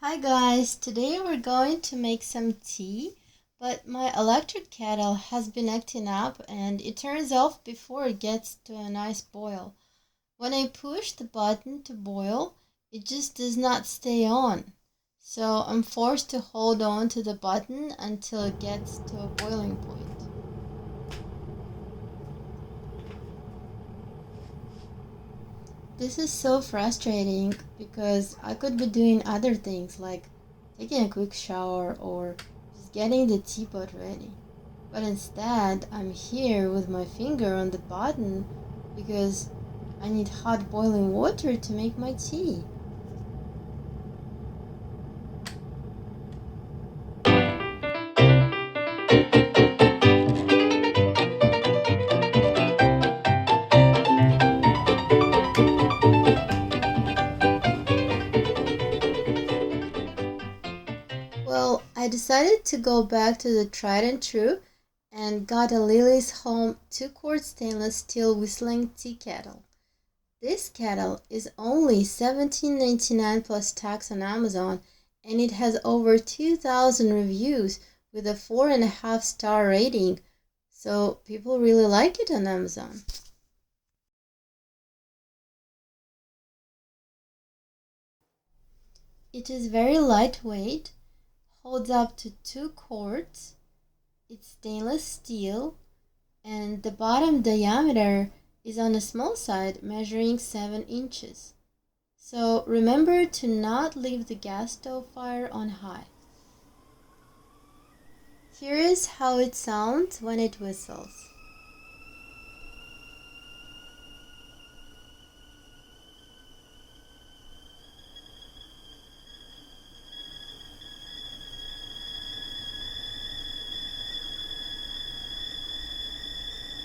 Hi guys, today we're going to make some tea, but my electric kettle has been acting up and it turns off before it gets to a nice boil. When I push the button to boil, it just does not stay on. So I'm forced to hold on to the button until it gets to a boiling point. This is so frustrating because I could be doing other things like taking a quick shower or just getting the teapot ready. But instead, I'm here with my finger on the button because I need hot boiling water to make my tea. Well, I decided to go back to the tried and true and got a Lily's Home 2-quart stainless steel whistling tea kettle. This kettle is only $17.99 plus tax on Amazon, and it has over 2,000 reviews with a 4.5-star rating, so people really like it on Amazon. It is very lightweight, holds up to 2 quarts, it's stainless steel, and the bottom diameter is on the small side, measuring 7 inches. So remember to not leave the gas stove fire on high. Here is how it sounds when it whistles.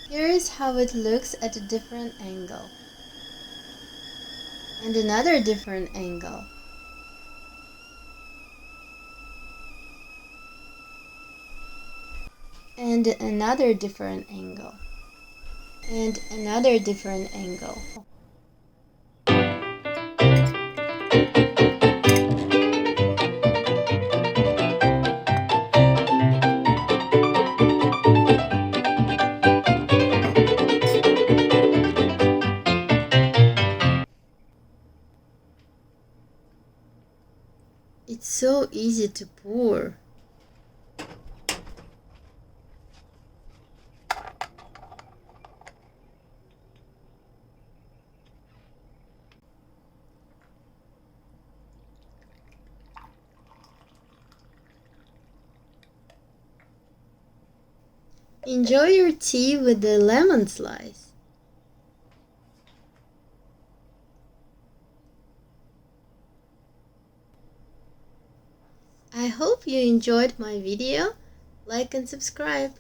Here is how it looks at a different angle. And another different angle. And another different angle. And another different angle. It's so easy to pour. Enjoy your tea with the lemon slice. I hope you enjoyed my video. Like and subscribe.